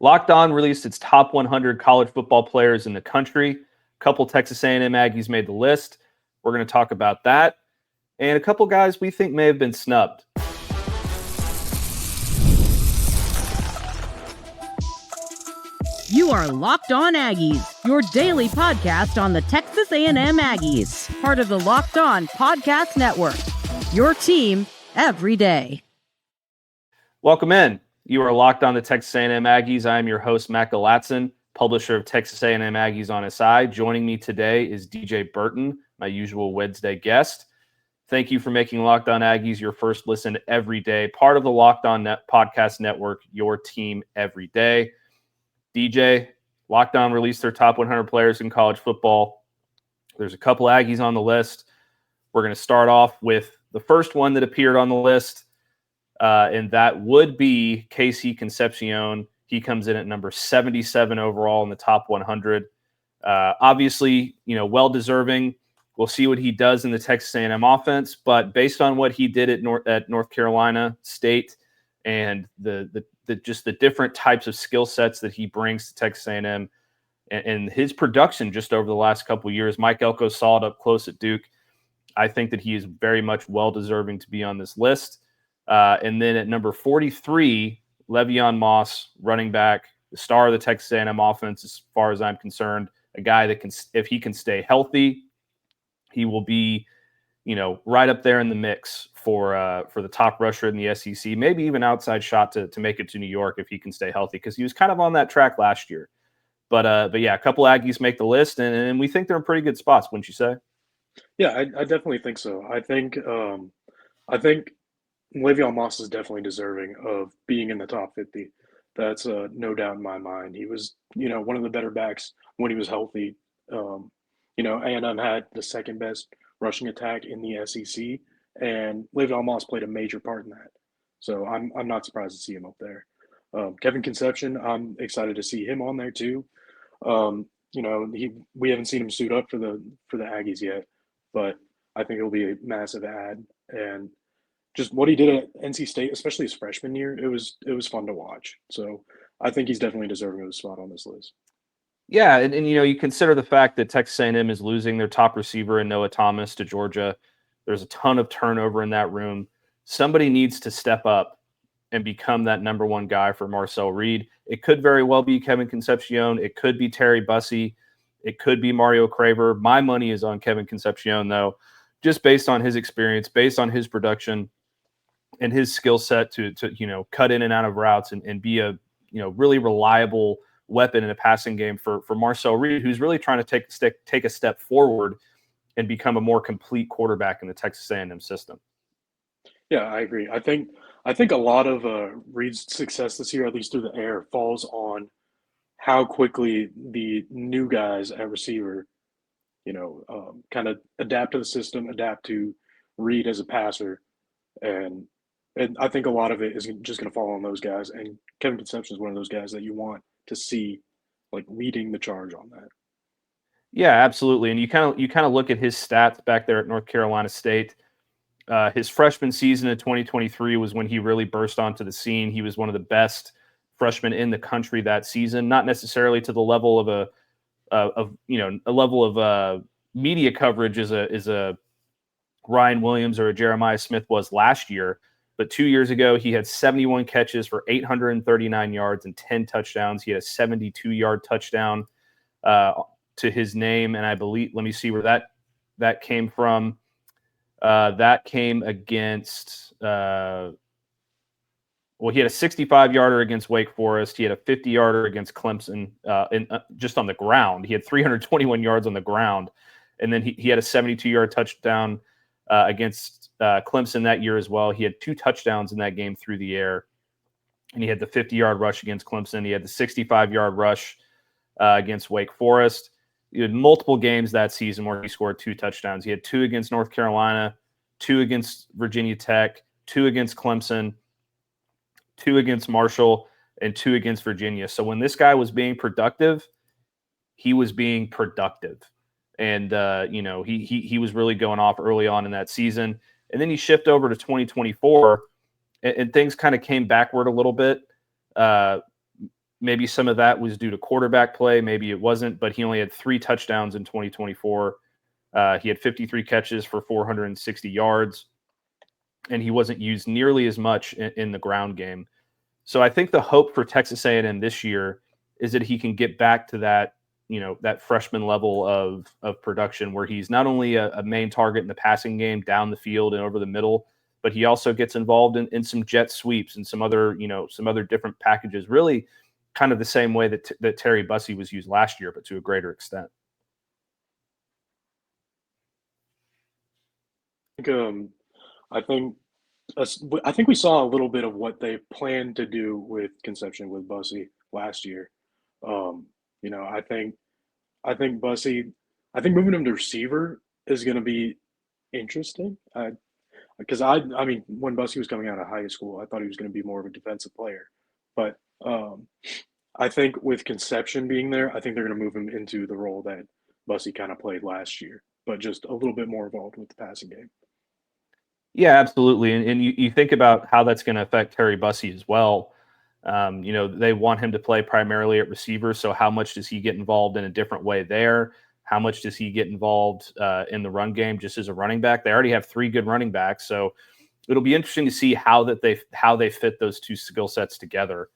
Locked On released its top 100 college football players in the country. A couple Texas A&M Aggies made the list. We're going to talk about that. And a couple guys we think may have been snubbed. You are Locked On Aggies, your daily podcast on the Texas A&M Aggies, part of the Locked On Podcast Network, your team every day. Welcome in. You are Locked On the Texas A&M Aggies. I am your host, Matt Galatzan, publisher of Texas A&M Aggies on SI. Joining me today is DJ Burton, my usual Wednesday guest. Thank you for making Locked On Aggies your first listen every day, part of the Locked On Podcast Network, your team every day. DJ, Locked On released their top 100 players in college football. There's a couple Aggies on the list. We're going to start off with the first one that appeared on the list, and that would be Casey Concepcion. He comes in at number 77 overall in the top 100. Obviously, well-deserving. We'll see what he does in the Texas A&M offense, but based on what he did at North Carolina State and the different types of skill sets that he brings to Texas A&M and his production just over the last couple of years, Mike Elko saw it up close at Duke. I think that he is very much well-deserving to be on this list. And then at number 43, Le'Veon Moss, running back, the star of the Texas A&M offense, as far as I'm concerned, a guy that can, if he can stay healthy, he will be, right up there in the mix for the top rusher in the SEC, maybe even outside shot to make it to New York if he can stay healthy, because he was kind of on that track last year. But yeah, a couple Aggies make the list, and we think they're in pretty good spots, wouldn't you say? Yeah, I definitely think so. I think Le'Veon Moss is definitely deserving of being in the top 50. That's no doubt in my mind. He was, one of the better backs when he was healthy. A&M had the second best rushing attack in the SEC, and Le'Veon Moss played a major part in that. So I'm not surprised to see him up there. Kevin Concepcion, I'm excited to see him on there too. We haven't seen him suit up for the Aggies yet, but I think it'll be a massive add. And just what he did at NC State, especially his freshman year, it was fun to watch. So I think he's definitely deserving of a spot on this list. Yeah, and you consider the fact that Texas A&M is losing their top receiver in Noah Thomas to Georgia. There's a ton of turnover in that room. Somebody needs to step up and become that number one guy for Marcel Reed. It could very well be Kevin Concepcion. It could be Terry Bussey. It could be Mario Craver. My money is on Kevin Concepcion, though, just based on his experience, based on his production, and his skill set to cut in and out of routes and be a really reliable weapon in a passing game for Marcel Reed, who's really trying to take a step forward and become a more complete quarterback in the Texas A&M system. Yeah, I agree. I think a lot of Reed's success this year, at least through the air, falls on how quickly the new guys at receiver, kind of adapt to the system, adapt to Reed as a passer, and I think a lot of it is just going to fall on those guys. And Kevin Concepcion is one of those guys that you want to see, like, leading the charge on that. Yeah, absolutely. And you kind of look at his stats back there at North Carolina State. His freshman season in 2023 was when he really burst onto the scene. He was one of the best freshmen in the country that season, not necessarily to the level of a level of media coverage as a Ryan Williams or a Jeremiah Smith was last year. But 2 years ago, he had 71 catches for 839 yards and 10 touchdowns. He had a 72-yard touchdown to his name, and I believe, let me see where that came from. That came against, he had a 65-yarder against Wake Forest. He had a 50-yarder against Clemson just on the ground. He had 321 yards on the ground. And then he had a 72-yard touchdown against Clemson that year as well. He had 2 touchdowns in that game through the air. And he had the 50-yard rush against Clemson. He had the 65-yard rush against Wake Forest. He had multiple games that season where he scored 2 touchdowns. He had 2 against North Carolina, 2 against Virginia Tech, 2 against Clemson, 2 against Marshall, and 2 against Virginia. So when this guy was being productive, he was being productive. And, he was really going off early on in that season. And then he shifted over to 2024, and things kind of came backward a little bit. maybe some of that was due to quarterback play. Maybe it wasn't, but he only had 3 touchdowns in 2024. He had 53 catches for 460 yards, and he wasn't used nearly as much in the ground game. So I think the hope for Texas A&M this year is that he can get back to that, that freshman level of production where he's not only a main target in the passing game down the field and over the middle, but he also gets involved in some jet sweeps and some other different packages, really kind of the same way that Terry Bussey was used last year, but to a greater extent. I think we saw a little bit of what they planned to do with Concepcion with Bussey last year. I think Bussey, I think moving him to receiver is going to be interesting. Because I mean, when Bussey was coming out of high school, I thought he was going to be more of a defensive player. But I think with Concepcion being there, I think they're going to move him into the role that Bussey kind of played last year, but just a little bit more involved with the passing game. Yeah, absolutely. And you think about how that's going to affect Terry Bussey as well. They want him to play primarily at receiver. So how much does he get involved in a different way there? How much does he get involved in the run game just as a running back? They already have 3 good running backs. So it'll be interesting to see how they fit those 2 skill sets together.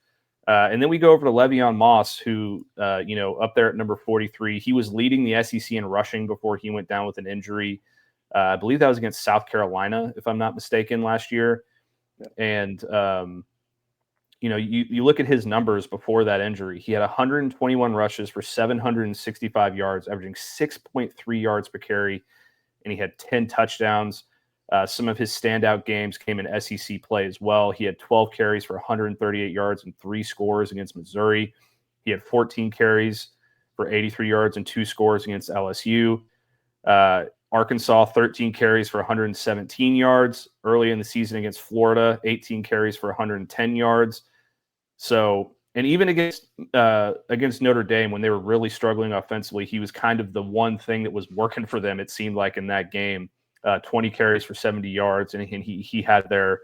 And then we go over to Le'Veon Moss, who, up there at number 43, he was leading the SEC in rushing before he went down with an injury. I believe that was against South Carolina, if I'm not mistaken, last year. Yeah. And, you look at his numbers before that injury. He had 121 rushes for 765 yards, averaging 6.3 yards per carry, and he had 10 touchdowns. Some of his standout games came in SEC play as well. He had 12 carries for 138 yards and 3 scores against Missouri. He had 14 carries for 83 yards and 2 scores against LSU. Arkansas, 13 carries for 117 yards. Early in the season against Florida, 18 carries for 110 yards. So, and even against Notre Dame, when they were really struggling offensively, he was kind of the one thing that was working for them, it seemed like, in that game. 20 carries for 70 yards, and he had their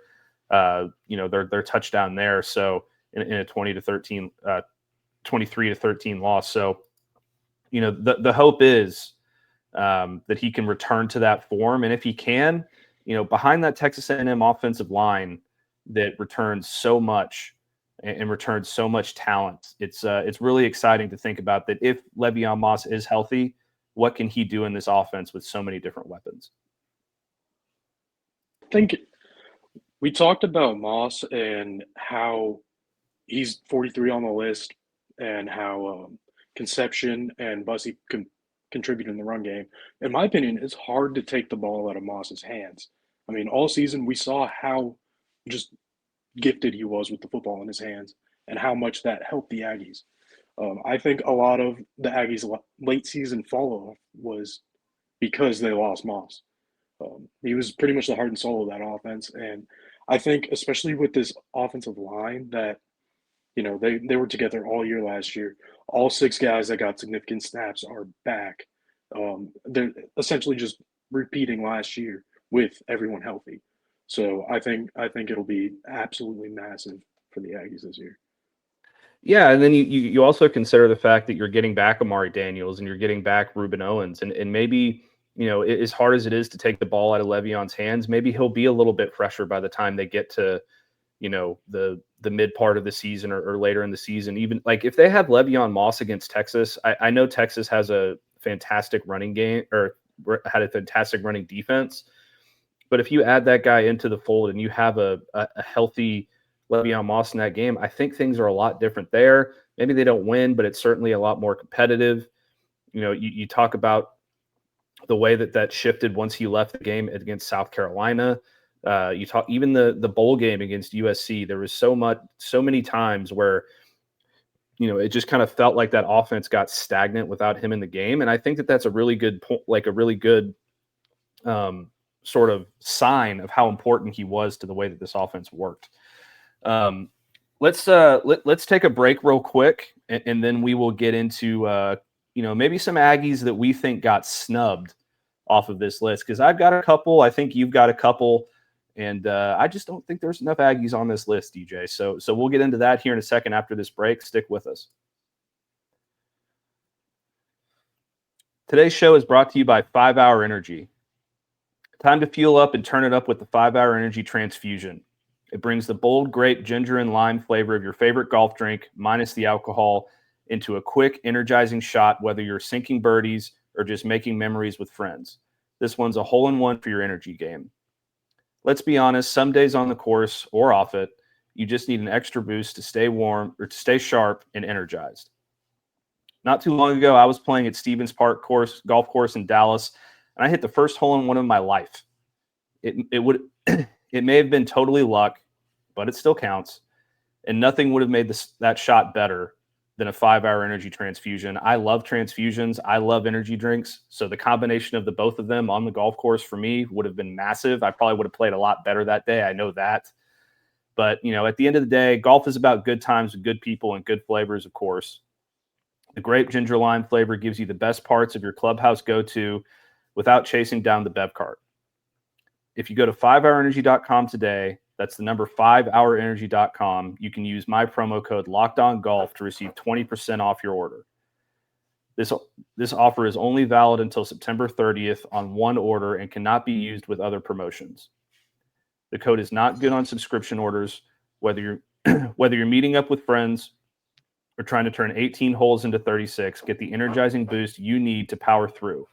touchdown there. So in a 23-13 loss. So, the hope is that he can return to that form. And if he can, behind that Texas A&M offensive line that returns so much and returns so much talent, it's really exciting to think about that. If Le'Veon Moss is healthy, what can he do in this offense with so many different weapons? I think we talked about Moss and how he's 43 on the list and how Concepcion and Bussey can contribute in the run game. In my opinion, it's hard to take the ball out of Moss's hands. I mean, all season we saw how just gifted he was with the football in his hands and how much that helped the Aggies. I think a lot of the Aggies' late season fall-off was because they lost Moss. He was pretty much the heart and soul of that offense. And I think, especially with this offensive line, that, they were together all year last year. All 6 guys that got significant snaps are back. They're essentially just repeating last year with everyone healthy. So I think it'll be absolutely massive for the Aggies this year. Yeah, and then you also consider the fact that you're getting back Amari Daniels and you're getting back Ruben Owens, and maybe, as hard as it is to take the ball out of Le'Veon's hands, maybe he'll be a little bit fresher by the time they get to, the mid part of the season or later in the season. Even like if they have Le'Veon Moss against Texas, I know Texas has a fantastic running game or had a fantastic running defense. But if you add that guy into the fold and you have a healthy Le'Veon Moss in that game, I think things are a lot different there. Maybe they don't win, but it's certainly a lot more competitive. You talk about the way that shifted once he left the game against South Carolina. You talk even the bowl game against USC. There was so many times where, it just kind of felt like that offense got stagnant without him in the game. And I think that's a really good point, like a really good sort of sign of how important he was to the way that this offense worked. Let's take a break real quick, and then we will get into maybe some Aggies that we think got snubbed off of this list, because I've got a couple. I think you've got a couple. And I just don't think there's enough Aggies on this list, DJ. So we'll get into that here in a second after this break. Stick with us. Today's show is brought to you by 5 Hour Energy. Time to fuel up and turn it up with the 5 Hour Energy Transfusion. It brings the bold grape, ginger, and lime flavor of your favorite golf drink, minus the alcohol, into a quick, energizing shot, whether you're sinking birdies or just making memories with friends. This one's a hole-in-one for your energy game. Let's be honest, some days on the course or off it, you just need an extra boost to stay warm or to stay sharp and energized. Not too long ago, I was playing at Stevens Park golf course in Dallas, and I hit the first hole-in-one of my life. It may have been totally luck, but it still counts, and nothing would have made that shot better than a 5 Hour Energy Transfusion. I love transfusions. I love energy drinks. So the combination of the both of them on the golf course for me would have been massive. I probably would have played a lot better that day. I know that. But, at the end of the day, golf is about good times with good people and good flavors, of course. The grape ginger lime flavor gives you the best parts of your clubhouse go-to without chasing down the bev cart. If you go to 5hourenergy.com today, that's the number 5hourenergy.com. You can use my promo code LOCKEDONGOLF to receive 20% off your order. This offer is only valid until September 30th on one order and cannot be used with other promotions. The code is not good on subscription orders, whether you're meeting up with friends or trying to turn 18 holes into 36. Get the energizing boost you need to power through.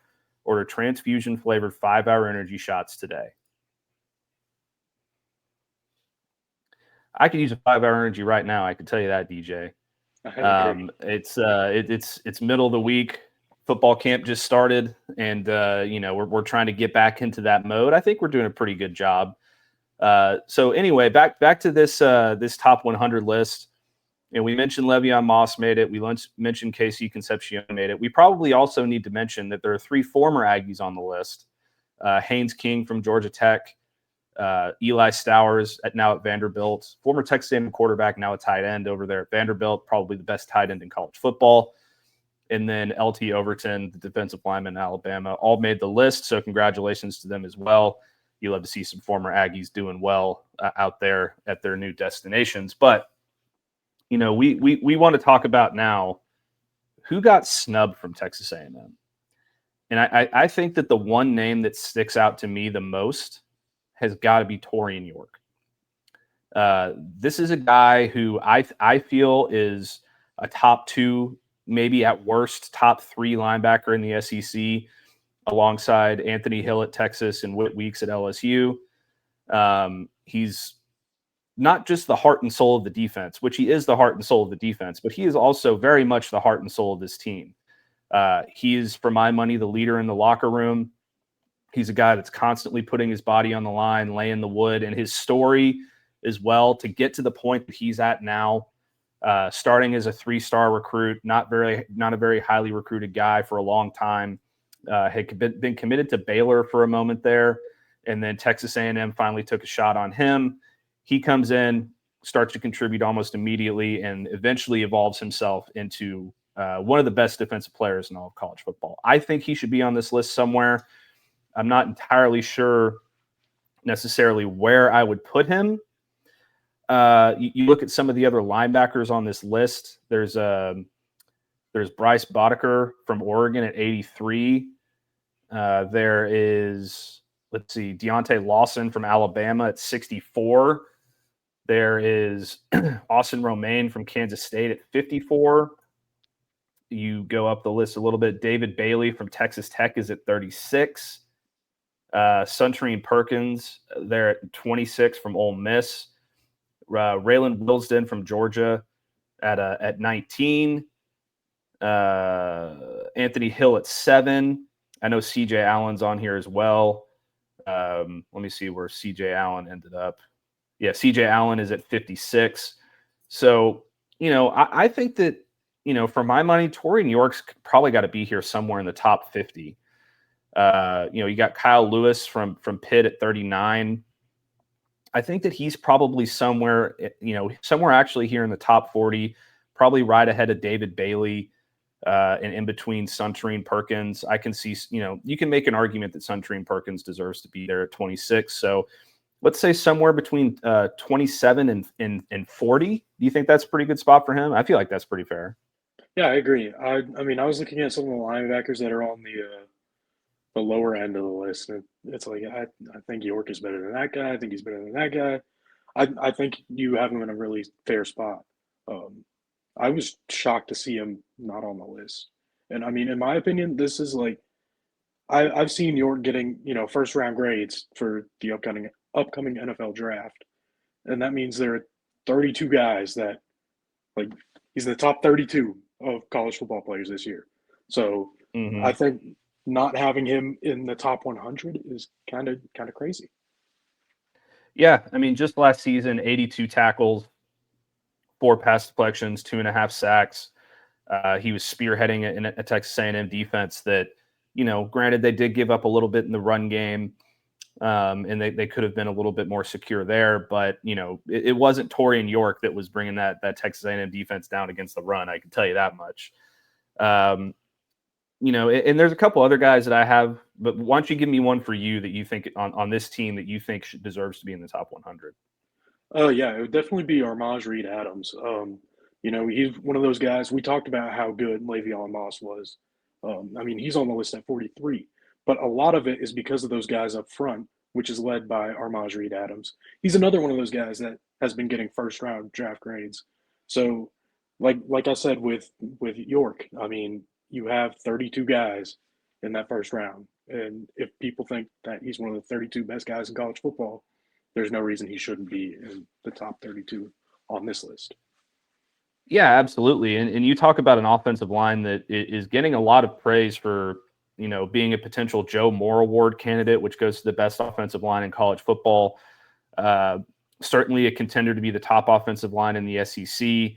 Order transfusion flavored 5 Hour Energy shots today. I could use a 5 Hour Energy right now. I can tell you that, DJ. It's middle of the week. Football camp just started, and we're trying to get back into that mode. I think we're doing a pretty good job. So anyway, back to this top 100 list. And we mentioned Le'Veon Moss made it. We mentioned Casey Concepcion made it. We probably also need to mention that there are 3 former Aggies on the list. Haynes King from Georgia Tech. Eli Stowers now at Vanderbilt, former Texas A&M quarterback, now a tight end over there at Vanderbilt, probably the best tight end in college football. And then LT Overton, the defensive lineman in Alabama, all made the list. So congratulations to them as well. You love to see some former Aggies doing well out there at their new destinations. But, we want to talk about now who got snubbed from Texas A&M. And I think that the one name that sticks out to me the most has got to be Taurean York. This is a guy who I feel is a top 2, maybe at worst top 3 linebacker in the SEC, alongside Anthony Hill at Texas and Whit Weeks at LSU. He's not just the heart and soul of the defense, which he is the heart and soul of the defense, but he is also very much the heart and soul of this team. He is, for my money, the leader in the locker room. He's a guy that's constantly putting his body on the line, laying the wood, and his story as well to get to the point that he's at now, starting as a 3-star recruit, not a very highly recruited guy for a long time, had been committed to Baylor for a moment there, and then Texas A&M finally took a shot on him. He comes in, starts to contribute almost immediately, and eventually evolves himself into one of the best defensive players in all of college football. I think he should be on this list somewhere. I'm not entirely sure necessarily where I would put him. You look at some of the other linebackers on this list. There's Bryce Boddicker from Oregon at 83. There is, Deontay Lawson from Alabama at 64. There is Austin Romaine from Kansas State at 54. You go up the list a little bit. David Bailey from Texas Tech is at 36. Suntarine Perkins there at 26 from Ole Miss. Raylan Wilsden from Georgia at 19. Anthony Hill at 7. I know CJ Allen's on here as well. Let me see where CJ Allen ended up. Yeah, CJ Allen is at 56. So, I think that, for my money, Taurean York's probably got to be here somewhere in the top 50. You got Kyle Lewis from Pitt at 39. I think that he's probably somewhere actually here in the top 40, probably right ahead of David Bailey, and in between Suntarine Perkins. I can see, you can make an argument that Suntarine Perkins deserves to be there at 26. So let's say somewhere between 27 and 40. Do you think that's a pretty good spot for him? I feel like that's pretty fair. Yeah, I agree. I mean, I was looking at some of the linebackers that are on the lower end of the list, and it's like I think York is better than that guy. I think he's better than that guy. I think you have him in a really fair spot. I was shocked to see him not on the list. And I mean, in my opinion, this is like I've seen York getting, first round grades for the upcoming NFL draft. And that means there are 32 guys that like he's in the top 32 of college football players this year. So I think not having him in the top 100 is kind of crazy. Yeah, I mean, just last season, 82 tackles, 4 pass deflections, 2.5 sacks. He was spearheading a Texas A&M defense that, granted they did give up a little bit in the run game, and they could have been a little bit more secure there. But it wasn't Taurean York that was bringing that Texas A&M defense down against the run. I can tell you that much. And there's a couple other guys that I have, but why don't you give me one for you that you think on this team that you think deserves to be in the top 100? Oh yeah, it would definitely be Armaj Reed-Adams. He's one of those guys. We talked about how good Le'Veon Moss was. I mean, he's on the list at 43, but a lot of it is because of those guys up front, which is led by Armaj Reed-Adams. He's another one of those guys that has been getting first round draft grades. So, like I said with York, I mean, you have 32 guys in that first round, and if people think that he's one of the 32 best guys in college football, there's no reason he shouldn't be in the top 32 on this list. Yeah, absolutely. And you talk about an offensive line that is getting a lot of praise for, being a potential Joe Moore Award candidate, which goes to the best offensive line in college football. Certainly a contender to be the top offensive line in the SEC.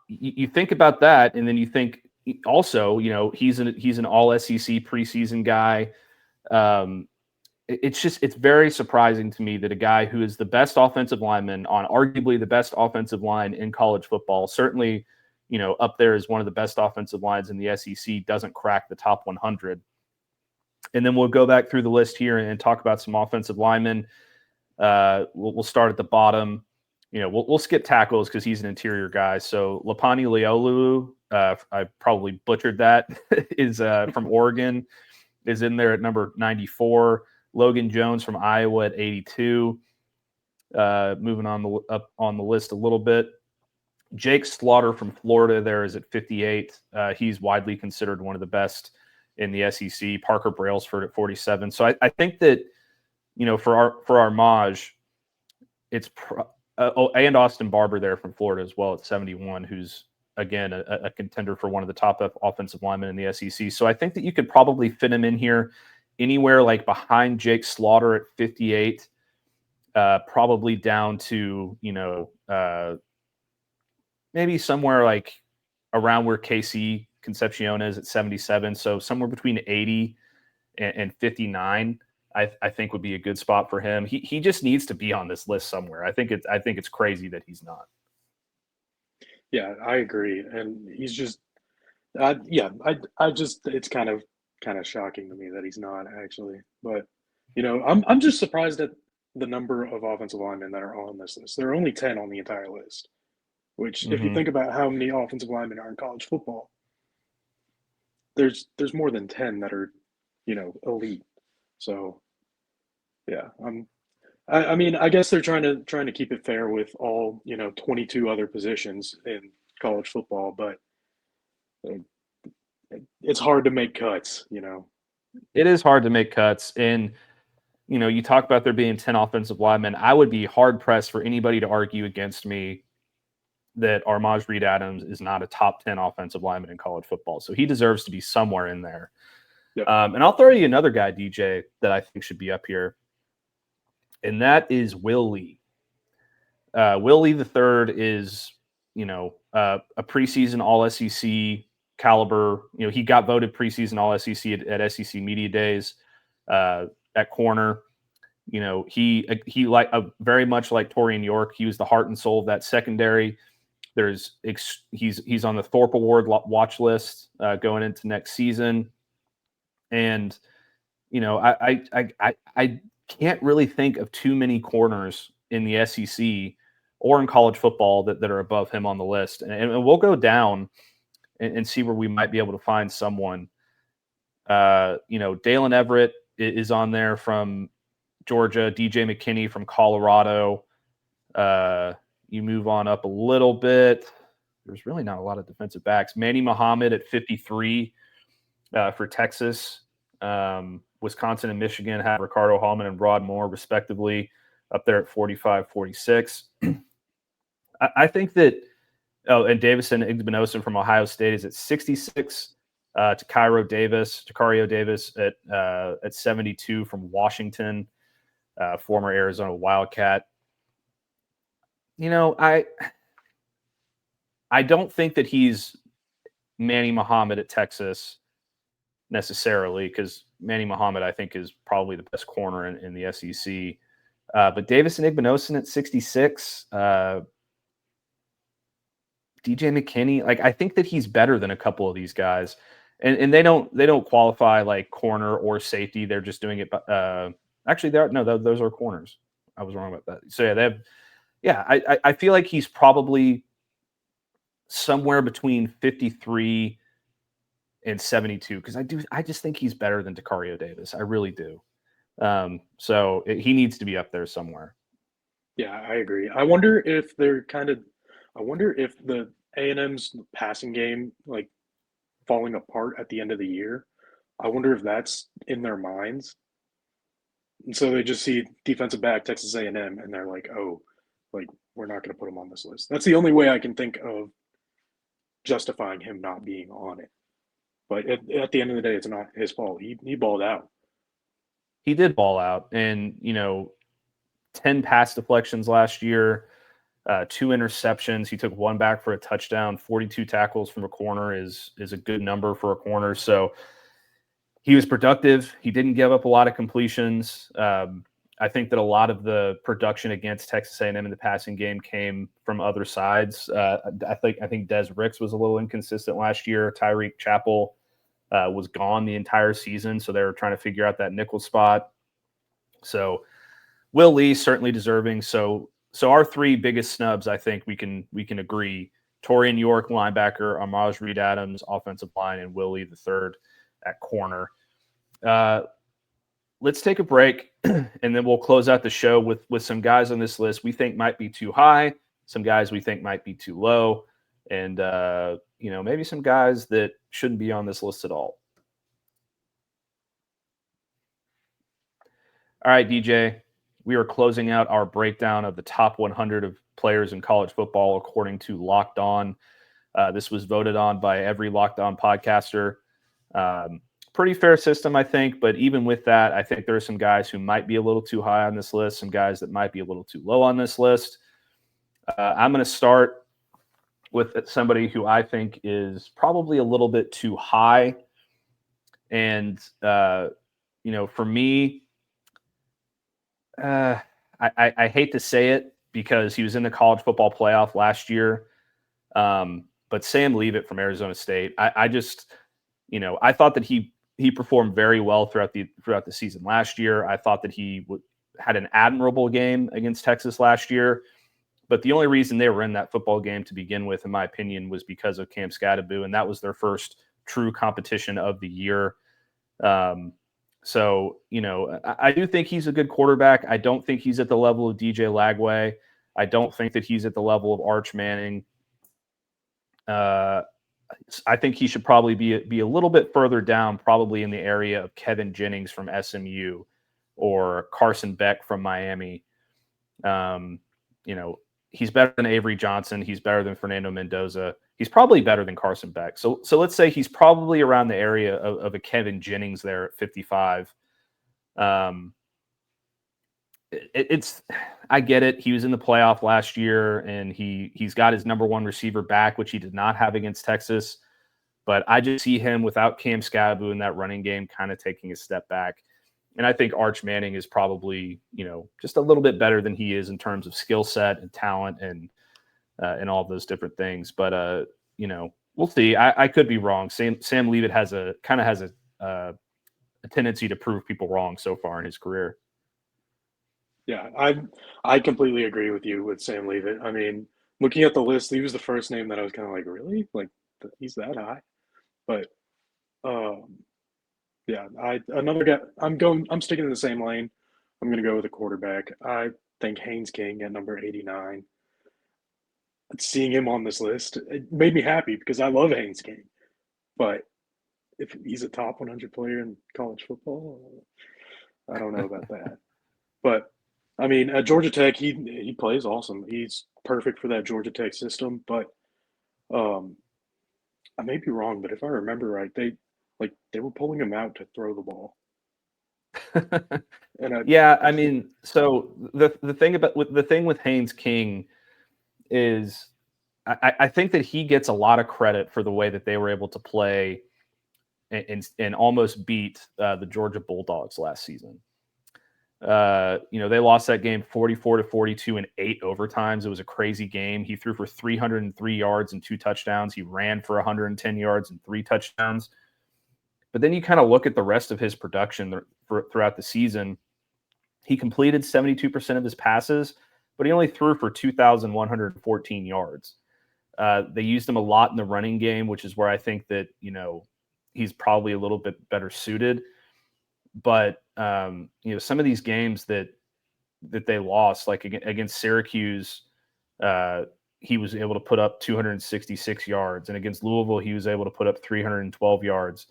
You think about that, and then you think also, he's an all SEC preseason guy. It's very surprising to me that a guy who is the best offensive lineman on arguably the best offensive line in college football, certainly, up there as one of the best offensive lines in the SEC, doesn't crack the top 100. And then we'll go back through the list here and talk about some offensive linemen. We'll start at the bottom. We'll skip tackles because he's an interior guy. So Lapani Leolulu, I probably butchered that, is from Oregon, is in there at number 94. Logan Jones from Iowa at 82. Moving up on the list a little bit. Jake Slaughter from Florida there is at 58. He's widely considered one of the best in the SEC. Parker Brailsford at 47. So I think that, for Armaj, it's and Austin Barber there from Florida as well at 71, who's, again, a contender for one of the top offensive linemen in the SEC. So I think that you could probably fit him in here anywhere like behind Jake Slaughter at 58, probably down to, maybe somewhere like around where KC Concepcion is at 77. So somewhere between 80 and 59, I think would be a good spot for him. He just needs to be on this list somewhere. I think it's crazy that he's not. Yeah, I agree. And he's just, it's kind of shocking to me that he's not actually. But I'm just surprised at the number of offensive linemen that are on this list. There are only 10 on the entire list, which if you think about how many offensive linemen are in college football, there's more than 10 that are elite. So yeah, I mean, I guess they're trying to keep it fair with all 22 other positions in college football, but it's hard to make cuts. It is hard to make cuts, and you talk about there being 10 offensive linemen. I would be hard pressed for anybody to argue against me that Armaj Reed-Adams is not a top 10 offensive lineman in college football. So he deserves to be somewhere in there. Yep. And I'll throw you another guy, DJ, that I think should be up here, and that is Will Lee. Will Lee III is, a preseason All-SEC caliber. He got voted preseason All-SEC at SEC Media Days at corner. He very much like Taurean York. He was the heart and soul of that secondary. He's on the Thorpe Award watch list going into next season, and I can't really think of too many corners in the SEC or in college football that are above him on the list. And we'll go down and see where we might be able to find someone. Dalen Everett is on there from Georgia, DJ McKinney from Colorado. You move on up a little bit. There's really not a lot of defensive backs. Manny Muhammad at 53 for Texas. Wisconsin and Michigan have Ricardo Hallman and Rod Moore, respectively, up there at 45, 46. I think that and Davison Igbinosun from Ohio State is at 66. Tacario Davis at 72 from Washington, former Arizona Wildcat. I don't think that he's Manny Muhammad at Texas necessarily, because Manny Muhammad, I think, is probably the best corner in the SEC. But Davison Igbinosun at 66. DJ McKinney, I think that he's better than a couple of these guys, and they don't qualify like corner or safety. They're just doing it. Actually, those are corners. I was wrong about that. So I feel like he's probably somewhere between 53 and 72, because I just think he's better than Tacario Davis. I really do. So he needs to be up there somewhere. Yeah, I agree. I wonder if the A&M's passing game falling apart at the end of the year. I wonder if that's in their minds. And so they just see defensive back Texas A&M and they're like, oh, we're not going to put him on this list. That's the only way I can think of justifying him not being on it. But at the end of the day, it's not his fault. He balled out. He did ball out, and 10 pass deflections last year, 2 interceptions. He took 1 back for a touchdown. 42 tackles from a corner is a good number for a corner. So he was productive. He didn't give up a lot of completions. I think that a lot of the production against Texas A&M in the passing game came from other sides. I think Des Ricks was a little inconsistent last year. Tyreek Chappell was gone the entire season, so they were trying to figure out that nickel spot. So Will Lee certainly deserving. So our 3 biggest snubs, I think we can agree: Taurean York, linebacker; Armaj Reed-Adams, offensive line; and Will Lee the third at corner. Let's take a break, and then we'll close out the show with some guys on this list we think might be too high, some guys we think might be too low, and maybe some guys that shouldn't be on this list at all. All right, DJ, we are closing out our breakdown of the top 100 of players in college football according to Locked On. This was voted on by every Locked On podcaster. Pretty fair system, I think, but even with that, I think there are some guys who might be a little too high on this list, some guys that might be a little too low on this list. I'm going to start with somebody who I think is probably a little bit too high. And, for me, I hate to say it because he was in the college football playoff last year. But Sam Leavitt from Arizona State, I thought that he performed very well throughout the season last year. I thought that he had an admirable game against Texas last year. But the only reason they were in that football game to begin with, in my opinion, was because of Cam Scadaboo, and that was their first true competition of the year. So, I do think he's a good quarterback. I don't think he's at the level of DJ Lagway. I don't think that he's at the level of Arch Manning. I think he should probably be a little bit further down, probably in the area of Kevin Jennings from SMU or Carson Beck from Miami. He's better than Avery Johnson. He's better than Fernando Mendoza. He's probably better than Carson Beck. So let's say he's probably around the area of a Kevin Jennings there at 55. I get it. He was in the playoff last year, and he's got his number 1 receiver back, which he did not have against Texas. But I just see him without Cam Scadaboo in that running game kind of taking a step back. And I think Arch Manning is probably, just a little bit better than he is in terms of skill set and talent and all of those different things. But, we'll see. I could be wrong. Sam Leavitt has a tendency to prove people wrong so far in his career. Yeah, I completely agree with you with Sam Leavitt. I mean, looking at the list, he was the first name that I was kind of like, really? Like, he's that high? But um, yeah, I another guy. I'm sticking in the same lane. I'm gonna go with a quarterback. I think Haynes King at number 89. Seeing him on this list, it made me happy because I love Haynes King. But if he's a top 100 player in college football, I don't know about that. But I mean, at Georgia Tech, he plays awesome. He's perfect for that Georgia Tech system. But um, I may be wrong, but if I remember right, they were pulling him out to throw the ball, and Yeah, I mean, so the thing with Haynes King is I think that he gets a lot of credit for the way that they were able to play and almost beat the Georgia Bulldogs last season. They lost that game 44-42 in 8 overtimes. It was a crazy game. He threw for 303 yards and 2 touchdowns. He ran for 110 yards and 3 touchdowns. But then you kind of look at the rest of his production throughout the season. He completed 72% of his passes, but he only threw for 2,114 yards. They used him a lot in the running game, which is where I think that, he's probably a little bit better suited. But, some of these games that they lost, like against Syracuse, he was able to put up 266 yards. And against Louisville, he was able to put up 312 yards.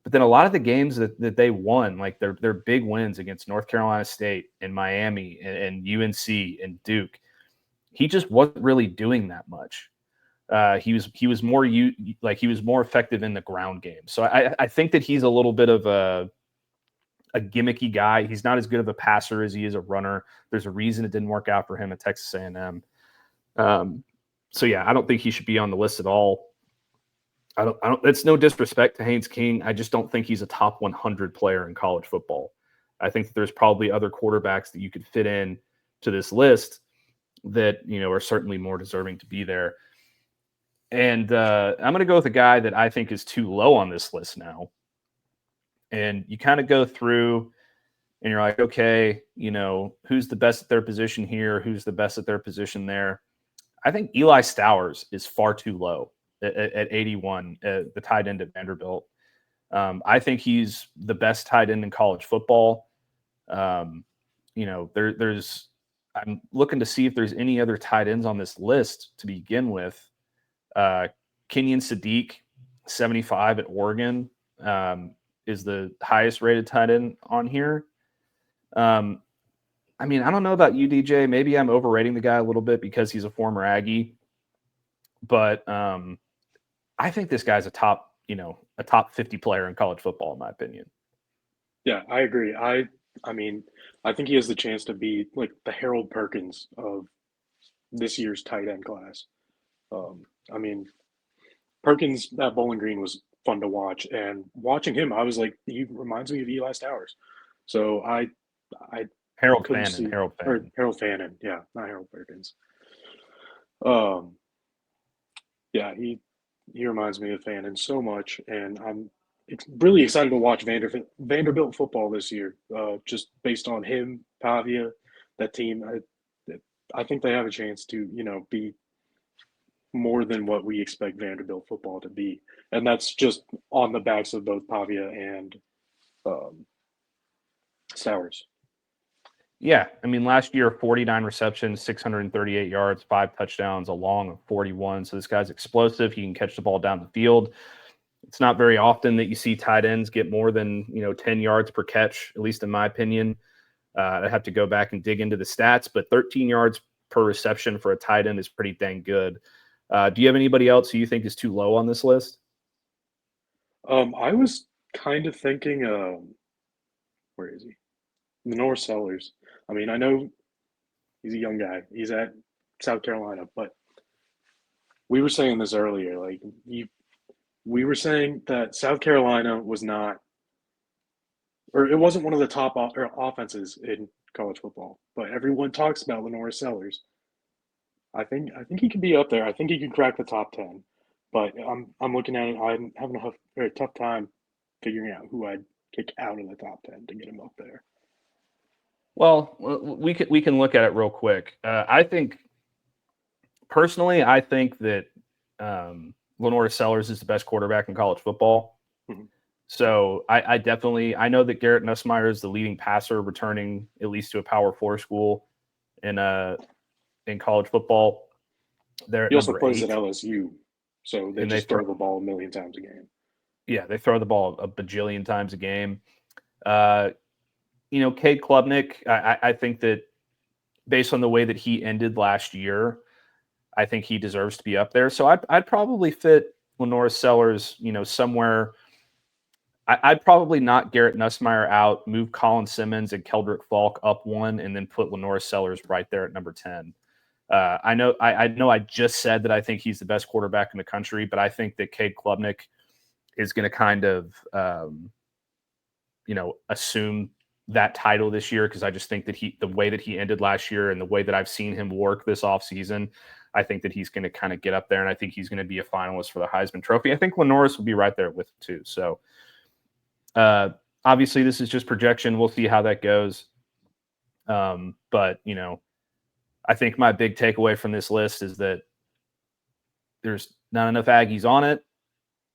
But then a lot of the games that they won, like their big wins against North Carolina State and Miami and UNC and Duke, he just wasn't really doing that much. He was more effective in the ground game. So I think that he's a little bit of a gimmicky guy. He's not as good of a passer as he is a runner. There's a reason it didn't work out for him at Texas A&M. So yeah, I don't think he should be on the list at all. I don't. It's no disrespect to Haynes King. I just don't think he's a top 100 player in college football. I think that there's probably other quarterbacks that you could fit in to this list that are certainly more deserving to be there. And I'm going to go with a guy that I think is too low on this list now. And you kind of go through, and you're like, okay, who's the best at their position here? Who's the best at their position there? I think Eli Stowers is far too low at 81, the tight end at Vanderbilt. I think he's the best tight end in college football. There's I'm looking to see if there's any other tight ends on this list to begin with. Kenyon Sadiq, 75 at Oregon, is the highest rated tight end on here. I don't know about you, DJ. Maybe I'm overrating the guy a little bit because he's a former Aggie, but I think this guy's a top 50 player in college football, in my opinion. Yeah, I agree. I think he has the chance to be like the Harold Perkins of this year's tight end class. Perkins at Bowling Green was fun to watch, and watching him, I was like, he reminds me of Eli Stowers. So I Harold couldn't Fannin. see Harold Fannin. or Harold Fannin, yeah, not Harold Perkins. Yeah, he reminds me of Fannin so much, and I'm really excited to watch Vanderbilt football this year. Just based on him, Pavia, that team, I think they have a chance to be more than what we expect Vanderbilt football to be, and that's just on the backs of both Pavia and Stowers. Yeah, last year, 49 receptions, 638 yards, 5 touchdowns, a long of 41. So this guy's explosive. He can catch the ball down the field. It's not very often that you see tight ends get more than 10 yards per catch, at least in my opinion. I'd have to go back and dig into the stats, but 13 yards per reception for a tight end is pretty dang good. Do you have anybody else who you think is too low on this list? I was kind of thinking, where is he? Lenore Sellers. I know he's a young guy. He's at South Carolina, but we were saying this earlier. We were saying that South Carolina was not, or it wasn't one of the top offenses in college football. But everyone talks about Lenore Sellers. I think he could be up there. I think he could crack the top 10. But I'm looking at it. I'm having a very tough time figuring out who I'd kick out of the top 10 to get him up there. Well, we can look at it real quick. I think that Lenore Sellers is the best quarterback in college football. Mhm. So I know that Garrett Nussmeier is the leading passer, returning at least to a Power 4 school in college football. They're at He also number plays 8, at LSU, so they and just throw the ball a million times a game. Yeah, they throw the ball a bajillion times a game. Cade Klubnik, I think that based on the way that he ended last year, I think he deserves to be up there. So I'd probably fit Lenore Sellers, somewhere. I'd probably knock Garrett Nussmeier out, move Colin Simmons and Keldrick Falk up 1, and then put Lenore Sellers right there at number 10. I know I just said that I think he's the best quarterback in the country, but I think that Cade Klubnik is going to kind of, assume that title this year, because I just think that the way that he ended last year and the way that I've seen him work this offseason, I think that he's going to kind of get up there, and I think he's going to be a finalist for the Heisman Trophy. I think Lenoris will be right there with him too. So obviously this is just projection. We'll see how that goes. But, I think my big takeaway from this list is that there's not enough Aggies on it.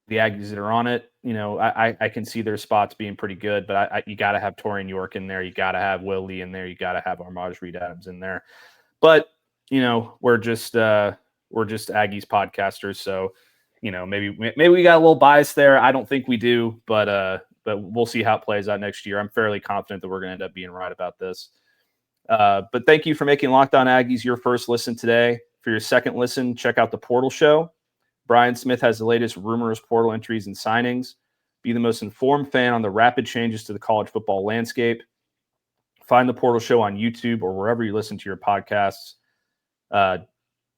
The Aggies that are on it, I can see their spots being pretty good, but you got to have Taurean York in there. You got to have Will Lee in there. You got to have Armaj Reed-Adams in there. But, we're just Aggies podcasters. So, maybe we got a little bias there. I don't think we do, but we'll see how it plays out next year. I'm fairly confident that we're going to end up being right about this. But thank you for making Locked On Aggies your first listen today. For your second listen, check out the Portal Show. Brian Smith has the latest rumors, portal entries, and signings. Be the most informed fan on the rapid changes to the college football landscape. Find the Portal Show on YouTube or wherever you listen to your podcasts.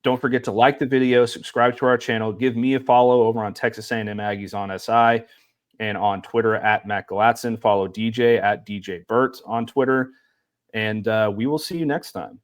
Don't forget to like the video, subscribe to our channel, give me a follow over on Texas A&M Aggies on SI and on Twitter at Matt Galatzan. Follow DJ at DJ Burt on Twitter. And we will see you next time.